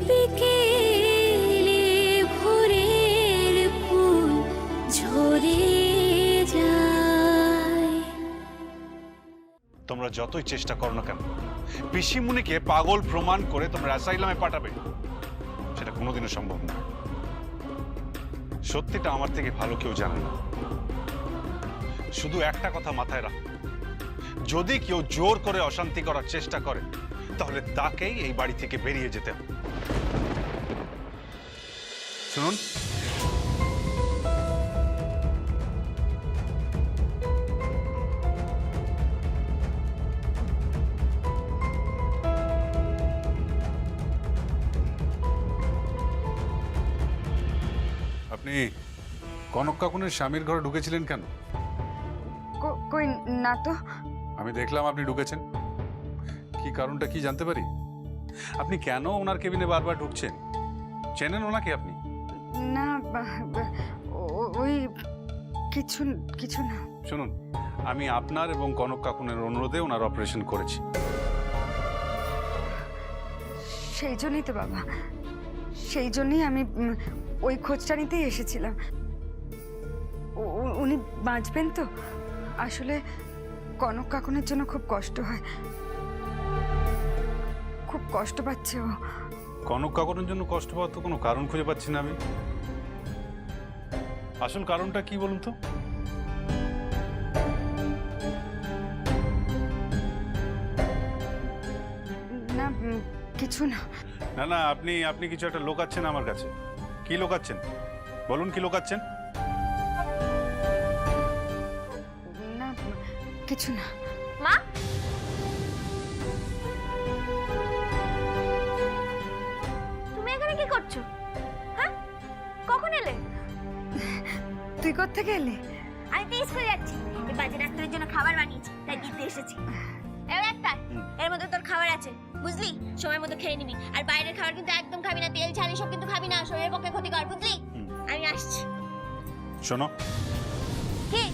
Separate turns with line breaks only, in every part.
বিকেলে ভোরের ফুল ঝরে যায়।
তোমরা যতই চেষ্টা করো না কেন, পিসিমুনিকে পাগল প্রমাণ করে তোমরা অ্যাসাইলামে পাঠাবে, সেটা কোনোদিনও সম্ভব না। সত্যিটা আমার থেকে ভালো কেউ জানে না। শুধু একটা কথা মাথায় রাখো, যদি কেউ জোর করে অশান্তি করার চেষ্টা করে তাহলে তাকেই এই বাড়ি থেকে বেরিয়ে যেতে হবে। শুনুন, আপনি কনক কাকুনের স্বামীর ঘরে ঢুকেছিলেন কেন?
কই না তো।
আমি দেখলাম আপনি ঢুকেছেন। কি কারণটা কি জানতে পারি? আপনি কেন ওনার কেবিনে বারবার ঢুকছেন? চেনেন ওনাকে আপনি?
না ওই কিছু কিছু না।
শুনুন, আমি আপনার এবং কনক কাকুনের অনুরোধে ওনার অপারেশন করেছি।
সেই জন্যই তো বাবা, সেই জন্যই আমি ওই খোঁজটা নিতেই এসেছিলাম। উনি বাঁচবেন তো? আসলে কনক কাকুনের জন্য খুব কষ্ট হয়, খুব কষ্ট পাচ্ছে ও।
কনক কাকুনের জন্য কষ্ট পাওয়ার তো কোনো কারণ খুঁজে পাচ্ছি না আমি। আসল কারণটা কি বলুন তো?
না কিছু না।
না না, আপনি আপনি কিছু একটা লোকাচ্ছেন আমার কাছে। কি লোকাচ্ছেন বলুন, কি লোকাচ্ছেন?
না কিছু না।
মা, তুমি এখানে কি করছো? হ্যাঁ, কখন এলে?
তুই কোত্থেকে এলি?
আমি তো স্কুলে যাচ্ছি, এই বাজে ডাক্তারের জন্য খাবার বানিয়েছি, তাই দিতে এসেছি। এবার একটা এর মধ্যে তোর খাবার আছে, বুঝলি? সময় মতো খেয়ে নিবি, আর বাইরের খাবার কিন্তু একদম খাবি না, তেল ঝাল এসব কিন্তু খাবি না, শরীরের পক্ষে ক্ষতিকর, বুঝলি? আমি আসছি।
শোনো,
কি?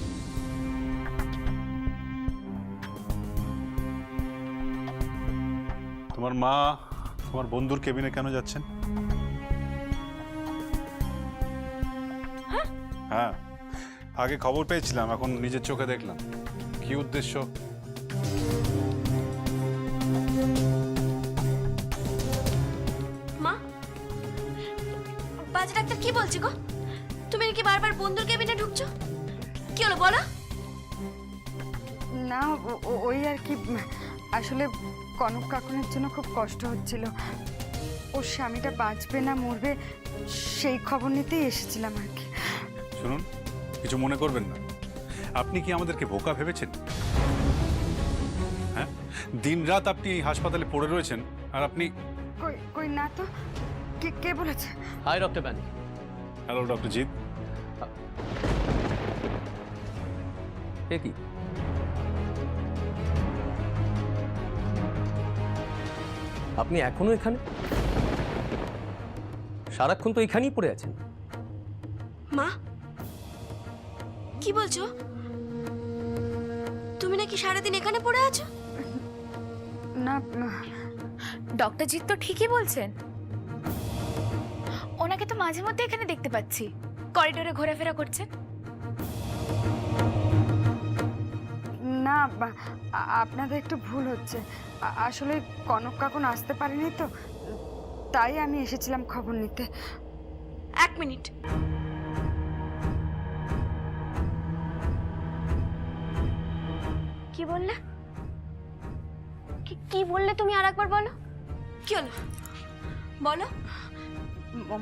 তোমার মা তোমার বন্ধুর কেবিনে কেন যাচ্ছেন? হ্যাঁ, আগে খবর পেয়েছিলাম, এখন নিজের চোখে দেখলাম। কি উদ্দেশ্য?
মা, বাজে ডাক্তার কি বলছি গো? তুমি নাকি বারবার বন্ধুর কেবিনে ঢুকছো, কি হলো বলো?
না ওই আর কি, আসলে কনক কাকুনের জন্য খুব কষ্ট হচ্ছিল। ওর স্বামীটা বাঁচবে না মরবে সেই খবর নিতেই এসেছিলাম আর কি।
শুনুন, কিছু মনে করবেন না। আপনি কি আমাদেরকে বোকা ভেবেছেন? হ্যাঁ, দিনরাত আপনি এই হাসপাতালে পড়ে রয়েছেন আর আপনি...
কই কই না তো। কে বলেছে?
Hi doctor Benny.
Hello doctor Jeet.
এ কি? আপনি এখনো এখানে? সারাক্ষণ তো এখানেই পড়ে আছেন।
মা, কি বলছো? তুমি নাকি সারাদিন এখানে পড়ে আছো?
না
ডক্টর জিৎ তো ঠিকই বলছেন, ওনাকে তো মাঝে মধ্যে এখানে দেখতে পাচ্ছি, করিডোরে ঘোরাফেরা করছেন।
না আপনাদের একটু ভুল হচ্ছে। আসলে কনক কাকুন আসতে পারেনি তো, তাই আমি এসেছিলাম খবর নিতে।
এক মিনিট, কি বললে? কি বললে তুমি? আর একবার বলো, কি হলো বলো।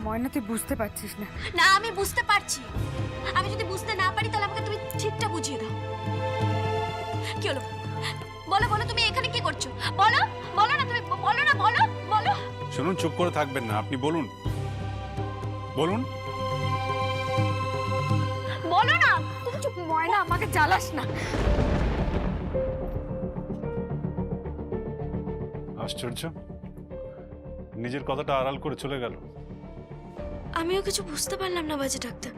ময়না তুই বুঝতে পারছিস না?
না, আমি বুঝতে পারছি। আমি যদি বুঝতে না পারি তাহলে আমাকে তুমি ঠিকটা বুঝিয়ে দাও। কি হলো বলো, বলো তুমি এখানে কি করছো? বলো বলো না, তুমি বলো না, বলো বলো।
শুনুন, চুপ করে থাকবেন না, আপনি বলুন বলুন।
বলো না,
তুমি চুপ। ময়না আমাকে জ্বালাস না।
আশ্চর্য, নিজের কথাটা আড়াল করে চলে গেল।
আমিও কিছু বুঝতে পারলাম না বাজে ডাক্তার।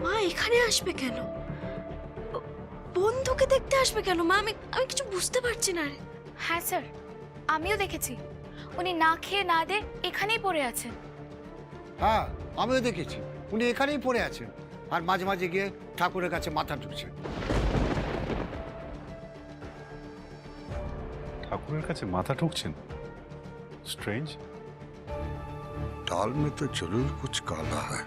মা এখানে আসবে কেন? বন্ধুকে দেখতে আসবে কেন মা? আমি কিছু বুঝতে পারছি না।
হ্যাঁ স্যার, আমিও দেখেছি উনি না খেয়ে না দে এখানেই পড়ে আছেন।
হ্যাঁ, আমিও দেখেছি উনি এখানেই পড়ে আছেন, আর মাঝে মাঝে গিয়ে ঠাকুরের কাছে মাথা ঠুকছেন।
ঠাকুরের কাছে মাথা ঠুকছেন? স্ট্রেঞ্জ।
ডাল মে তো জরুর কুছ কালা হয়।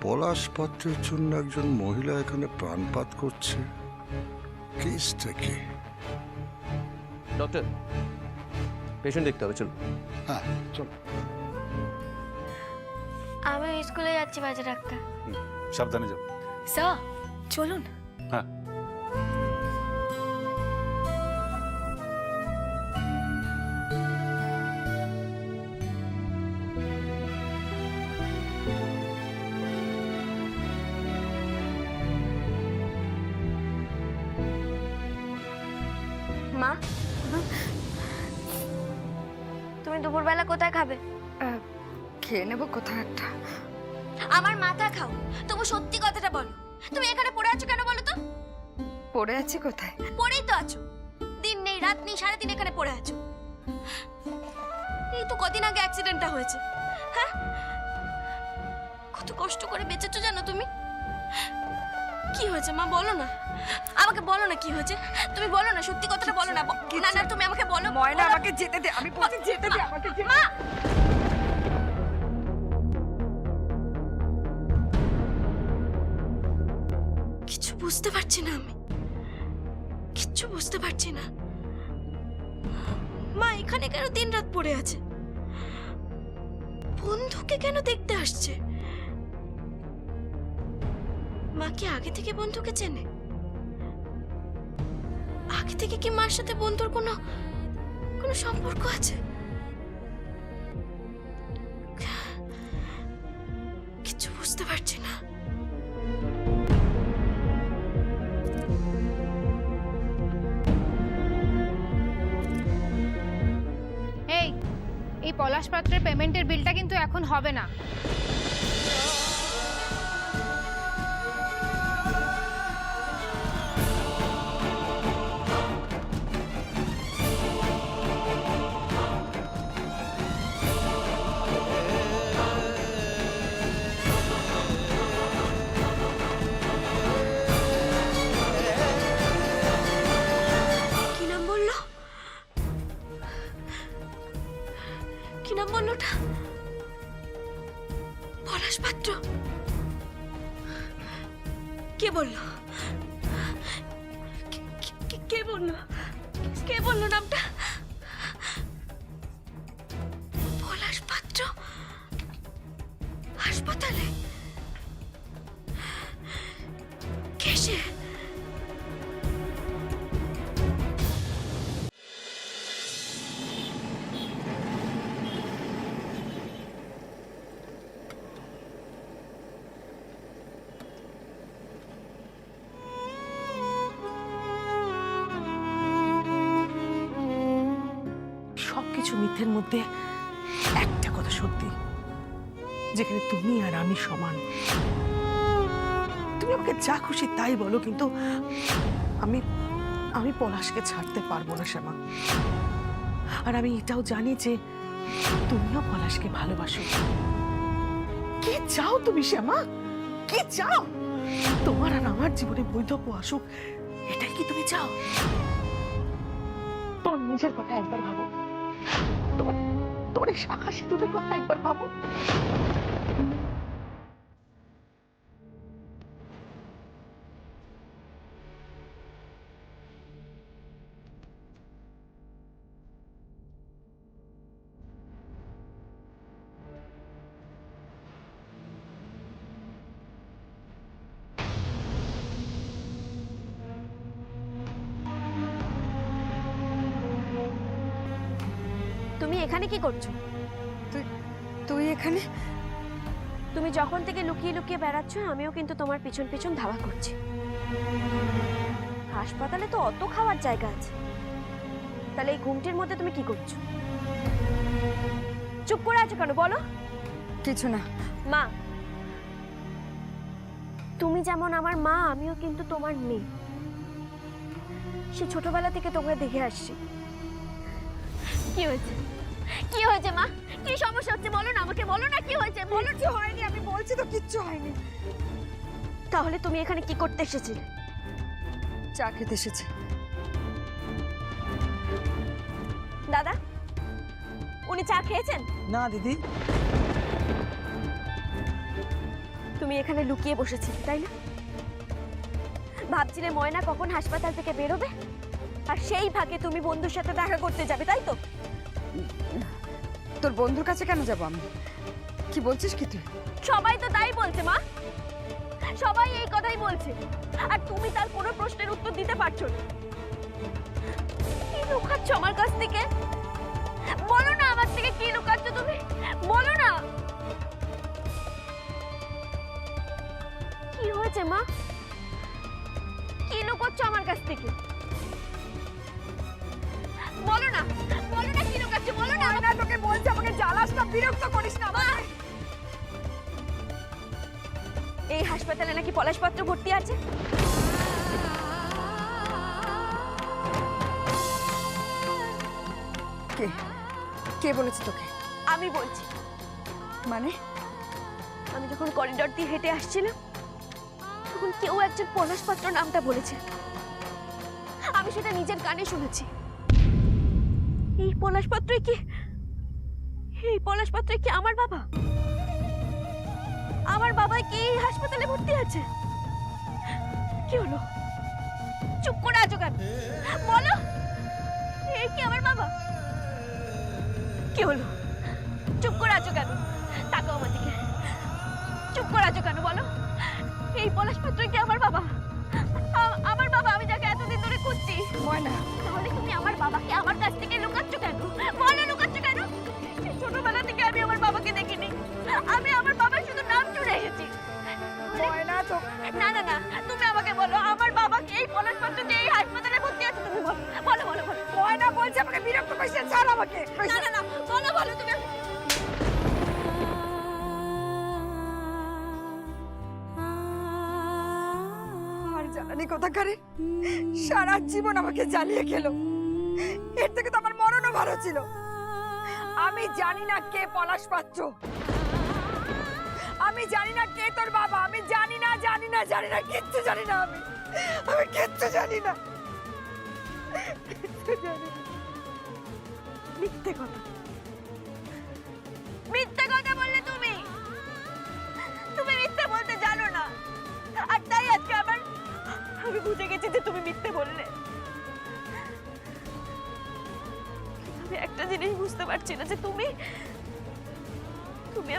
পলাশ পাত্রের জন্য একজন মহিলা এখানে প্রাণপাত করছে, কেসটা কি?
ডক্টর, পেশেন্ট দেখতে হবে, চলুন।
হ্যাঁ চল।
আমি স্কুলে যাচ্ছি বাজে ডাক্তার।
সাবধানে যাও।
স্যার চলুন।
হ্যাঁ।
মা, তুমি দুপুরবেলা কোথায় খাবে?
খেয়ে নেবো কোথাও একটা।
আমার মাথা খাও, তবু সত্যি কথাটা বলো। তুমি এখানে পড়ে আছো কেন বলো তো?
পড়ে আছি কোথায়?
পড়েই তো আছো, দিন নেই রাত নেই সারাদিন এখানে পড়ে আছো। এই তো কদিন আগে অ্যাক্সিডেন্টটা হয়েছে। হ্যাঁ, কত কষ্ট করে বেঁচেছো জানো তুমি? কি হয়েছে মা, বলো না, আমাকে বলো না কি হয়েছে। তুমি বলো না, সত্যি কথাটা বলো না। না না, তুমি আমাকে বলো।
ময়না,
বলো।
আমাকে যেতে দে, আমি বলছি যেতে দে আমাকে।
মা, কিছু বুঝতে পারছি না আমি, কিচ্ছু বুঝতে পারছি না। মা এখানে কেন দিন রাত পড়ে আছে? বন্ধুকে কেন দেখতে আসছে? মা কি আগে থেকে বন্ধুকে চেনে? আগে থেকে কি মার সাথে বন্ধুর কোনো কোনো সম্পর্ক আছে? কিছু বুঝতে পারছি না।
এই পলাশ পাত্রের পেমেন্টের বিলটা কিন্তু এখন হবে না।
কি নাম বললো? কি নাম বললো ওটা? পলাশ পাত্র? কে বললো? কে বললো? কে বললো নামটা? পলাশ পাত্র হাসপাতালে? কে সে?
সবকিছু মিথ্যের মধ্যে একটা কথা সত্যি, যেখানে তুমি আর আমি সমান। তুমি আমাকে যা খুশি তাই বলো, কিন্তু আমি আমি পলাশকে ছাড়তে পারবো না শ্যামা। আর আমি এটাও জানি যে তুমিও পলাশকে ভালোবাসো। কি চাও তুমি শ্যামা? কি চাও? তোমার আর আমার জীবনে বৈধব্য আসুক, এটাই কি তুমি চাও? তোর নিজের কথা একবার ভাবো, তোর শাখা সেতুদের কথা একবার ভাবো।
তুমি এখানে কি করছো?
তুই এখানে?
তুমি যখন থেকে লুকিয়ে লুকিয়ে বেড়াচ্ছ, আমিও কিন্তু তোমার পিছন পিছন ধাওয়া করছি। হাসপাতালে তো অত খাওয়ার জায়গা আছে, তাহলে এই ঘুমটির মধ্যে তুমি কি করছো? চুপ করে আছো কেন বলো?
কিছু না
মা, তুমি যেমন আমার মা, আমিও কিন্তু তোমার মেয়ে। সে ছোটবেলা থেকে তোমরা দেখে আসছি। হয়েছে? কি হয়েছে মা? কি সমস্যা হচ্ছে বলো না আমাকে, বলো না কি হয়েছে, বলো।
কিচ্ছু হয়নি, আমি বলছি তো কিচ্ছু হয়নি।
তাহলে তুমি এখানে কি করতে এসেছিলে?
চা খেতে এসেছি।
দাদা, উনি চা খেয়েছেন?
না দিদি,
তুমি এখানে লুকিয়ে বসেছিলে তাই না? ভাবছিলে ময়না কখন হাসপাতাল থেকে বেরোবে, আর সেই ভাগে তুমি বন্ধুর সাথে দেখা করতে যাবে, তাই তো?
তোর বন্ধুর কাছে কেন যাবো আমি? কি বলছিস কি তুই?
সবাই তো তাই বলছে মা, সবাই এই কথাই বলছে, আর তুমি তার কোনো প্রশ্নের উত্তর দিতে পারছো না। কি লুকাচ্ছ আমার কাছ থেকে? বলো না আমার থেকে কি লুকাচ্ছ তুমি, বলো না। কি হয়েছে মা? কি লুকাচ্ছ আমার কাছ থেকে? বলো না, বলো না কি লুকাচ্ছ, বলো না।
না, তোকে বলছি, আমাকে জ্বালাস না, বিরক্ত করিস না।
মা, এই হাসপাতালে নাকি পলাশপত্র ভর্তি আছে।
কে কে বলেছে তোকে?
আমি বলছি।
মানে?
আমি যখন করিডোর দিয়ে হেঁটে আসছিলাম তখন কেউ একজন পলাশপাত্র নামটা বলেছে, আমি সেটা নিজের কানে শুনেছি। এই পলাশপাত্রই কি, এই পলাশপাত্রই কি আমার বাবা? আমার বাবা কি এই হাসপাতালে ভর্তি আছে? কি হলো, চুপ করে আছো কেন? বলো, এই কি আমার বাবা? কি হলো, চুপ করে আছো কেন? তাকাও আমার দিকে, চুপ করে আছো কেন? বলো, এই পলাশপাত্র কি আমার বাবা? আমার বাবা, আমি যাকে এতদিন ধরে খুঁজছি।
ময়না,
তাহলে তুমি আমার বাবাকে আমার কাছ থেকে লুকাচ্ছ কেন? বলো, লুকাচ্ছ কেন? ছোটবেলা থেকে আমি আমার বাবাকে দেখিনি, আমি আমার বাবার শুধু নাম শুনে এসেছি।
ময়না তো
না না না, তুমি আমাকে বলো, আমার বাবাকে এই পলাশপাত্র যে এই হাসপাতালে ভর্তি আছে, তুমি বলো, বলো বলো বলো।
ময়না বলছে, আমাকে বিরক্ত করিস না, ছাড় আমাকে।
না না না, বলো বলো তুমি।
আর জ্বালানি কোথাকারে, সারা জীবন আমাকে জ্বালিয়ে খেলো। এর থেকে তো আমার মরণও ভালো ছিল। আমি জানি না কে পলাশ পাত্র, আমি জানি না কে তোর বাবা, আমি জানি না জানি না জানি না, কিচ্ছু জানি না। আমি কিচ্ছু জানি না, কিচ্ছু জানি না।
মিথ্যে কথা, মিথ্যে কথা বললে তুমি। তুমি মিথ্যে বলতে জানো না, আর তাই আজকে আমি বুঝে গেছি যে তুমি মিথ্যে বললে। আমি একটা জিনিস বুঝতে পারছি না যে তুমি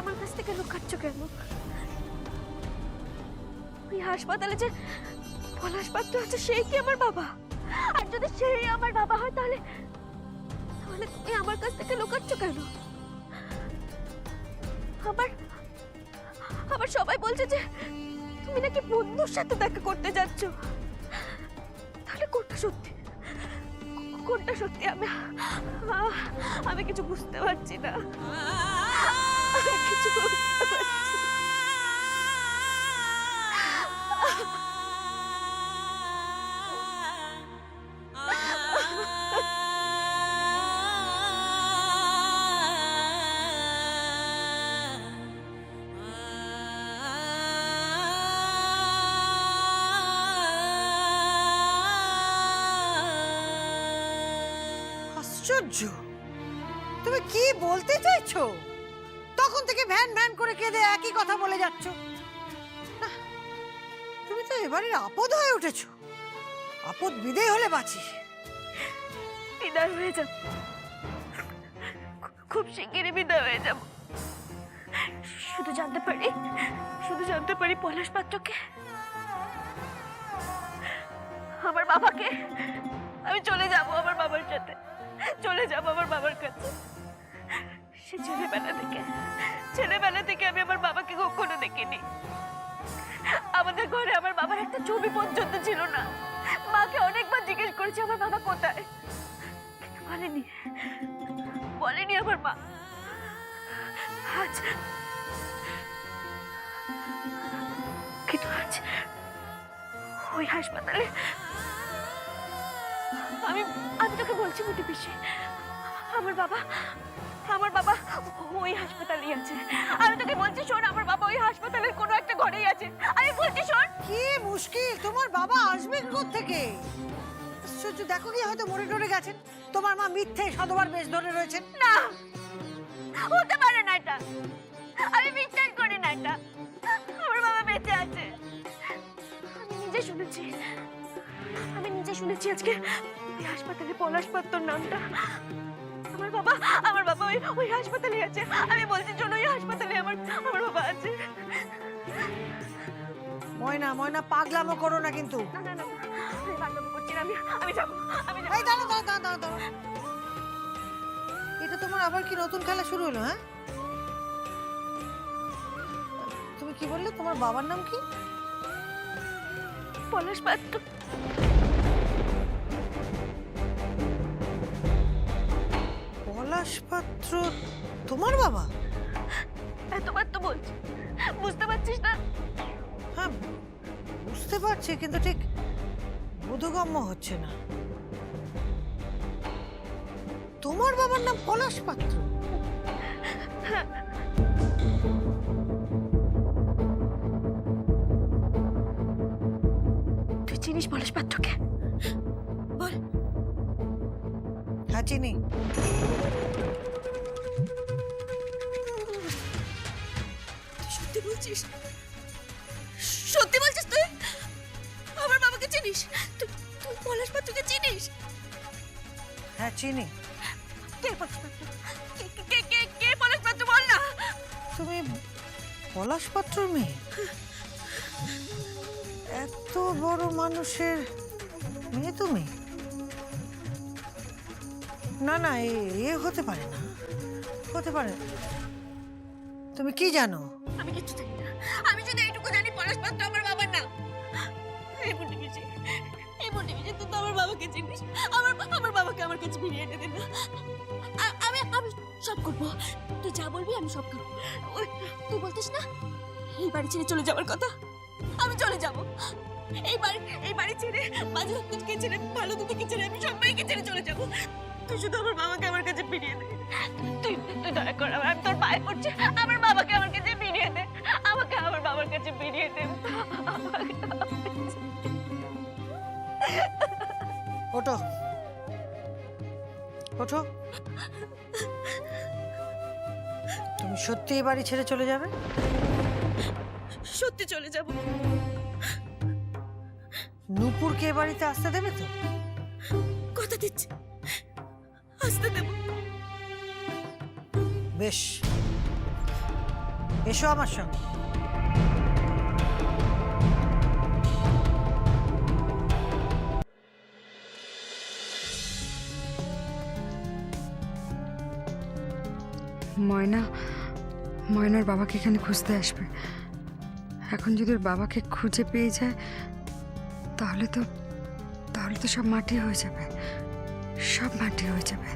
আমার কাছ থেকে লুকাচ্ছ কেন? ওই হাসপাতালে যে পলাশপাত্র আছে সেই কি আমার বাবা? আর যদি সেই আমার বাবা হয় তাহলে তুমি আমার কাছ থেকে লুকাচ্ছ কেন? আবার সবাই বলছে যে তুমি নাকি বন্ধুর সাথে দেখা করতে যাচ্ছ। তাহলে কোনটা সত্যি, কোনটা সত্যি? আমি কিছু বুঝতে পারছি না, কিছু বুঝতে পারছি না।
আশ্চর্য, তুমি কি বলতে চাইছো? তখন থেকে ভ্যান ভ্যান করে কেঁদে একই কথা বলে যাচ্ছ। না, তুমি তো এবারে আপদ হয়ে উঠেছো। আপদ বিদেয় হলে বাঁচি।
বিদায় হয়ে যাব, খুব শিগগিরই বিদায় হয়ে যাব। শুধু জানতে পারি পলাশ পাত্রকে, আমার বাবাকে। আমি চলে যাব আমার বাবার সাথে, চলে যাব আমার বাবার কাছে। সে ছেলেবেলা থেকে আমি আমার বাবাকে কখনো দেখিনি। আমাদের ঘরে আমার বাবার একটা ছবি পর্যন্ত ছিল না। মাকে অনেকবার জিজ্ঞেস করেছি আমার বাবা কোথায়, কিন্তু বলেনি আমার মা। কিন্তু আজ ওই হাসপাতালে আমি তোকে বলছি মুটি পিসি, আমার বাবা ওই হাসপাতালেই আছে। আমি তোকে বলছি শোন, আমার বাবা ওই হাসপাতালের কোনো একটা ঘরেই আছে। আমি বলছি শোন।
কি মুশকিল, তোমার বাবা আসবে কোত্থেকে? আশ্চর্য, দেখো কি হয়তো মরে টরে গেছেন। তোমার মা মিথ্যে শতবার বেশ ধরে রয়েছেন।
না, হতে পারে না এটা। আমি বিশ্বাস করি না এটা। আমার বাবা বেঁচে আছে। আমি নিজে শুনেছি আজকে ওই হাসপাতালে পলাশ পাত্রর নামটা। আমার বাবা ওই হাসপাতালে আছে। আমি বলছি শোন, ওই হাসপাতালে আমার বাবা আছে।
ময়না ময়না, পাগলামো করো না কিন্তু।
না না না, আমি পাগলামো করছি না। আমি যাবো।
এই দাঁড়াও দাঁড়াও দাঁড়াও দাঁড়াও। এটা তোমার আবার কি নতুন খেলা শুরু হলো? হ্যাঁ, তুমি কি বললে? তোমার বাবার নাম কি?
পলাশ পাত্র।
পলাশ পাত্র তোমার বাবা?
এতবার তো বলছি, বুঝতে পারছিস না?
হ্যাঁ বুঝতে পারছি, কিন্তু ঠিক বোধগম্য হচ্ছে না। তোমার বাবার নাম পলাশ পাত্র?
তুই চিনিস পলাশ পাত্রকে? বল।
হ্যাঁ চিনি।
সত্যি বলছিস? সত্যি বলছিস তুই? আমার বাবাকে চিনিস? তুই পলাশ পাত্রকে চিনিস?
হ্যাঁ চিনি।
কে পলাশ পাত্র? কে পলাশ পাত্র বল না।
তুমি পলাশ পাত্রর মেয়ে? এত বড় মানুষের মেয়ে তুমি? না না, এ হতে পারে না, হতে পারে। তুমি কি জানো?
আমি কিচ্ছু জানি না। আমি শুধু এইটুকু জানি, পলাশ পাত্র আমার বাবার নাম। এই মুন্ডি মিশে তুই তো আমার বাবাকে চিনিস। আমার বাবাকে আমার কাছে ফিরিয়ে এনে দে না। আমি সব করবো। তুই যা বলবি আমি সব করবো। তুই বলতিস না এই বাড়ি ছেড়ে চলে যাওয়ার কথা? আমি চলে যাব। এই বাড়ি ছেড়ে, মাঝে দুধকে ছেড়ে, ভালো দুধকে ছেড়ে, আমি সবাইকে ছেড়ে চলে যাব। তুই শুধু আমার বাবাকে আমার কাছে ফিরিয়ে দে। তুই দয়া কর, আমি তোর পায়ে পড়ছি। আমার বাবাকে আমার কাছে ফিরিয়ে দে। আমাকে আমার বাবার কাছে ফিরিয়ে দে।
ওঠো ওঠো। তুমি সত্যি এই বাড়ি ছেড়ে চলে যাবে?
সত্যি চলে যাব।
নূপুরকে এ বাড়িতে আসতে দেবে তো?
কথা দিচ্ছি, আসতে দেব।
বেশ, এসো আমার সঙ্গে।
ময়নার বাবাকে এখানে খুঁজতে আসবে। এখন যদি ওর বাবাকে খুঁজে পেয়ে যায় তাহলে তো সব মাটি হয়ে যাবে, সব মাটি হয়ে যাবে।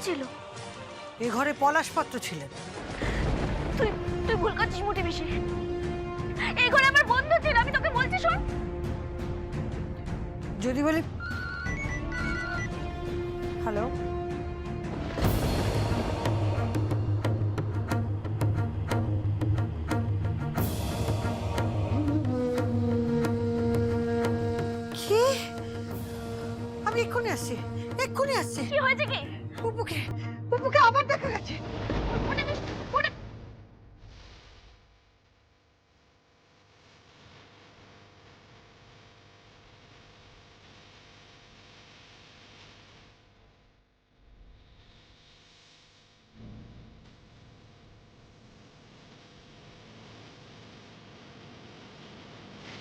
ছিল?
এ ঘরে পলাশ পাত্র ছিলেন।
তুই ভুল করছিস মুটি বেশি। এই ঘরে আমার বন্ধু ছিল, আমি তোকে বলছি শোন।
যদি বলি হ্যালো, আসছে, এক্ষুনি আসছে।
কি হয়েছে কি?
পুপুকে আবার দেখা গেছে।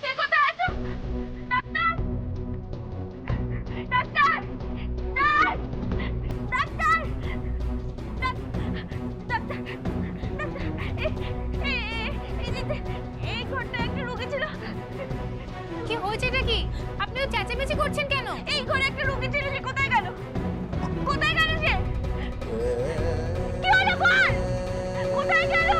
কে কোথায় আছো? Doctor! Doctor! Nurse! Doctor! Doctor! এই ঘরটা একটা রোগী ছিল।
কি হয়েছে এটা কি? আপনি তো চেঁচামেচি করছেন কেন?
এই ঘরে একটা রোগী ছিল, সে কোথায় গেল? কোথায় গেল সে? কি হলো বল? কোথায় গেল?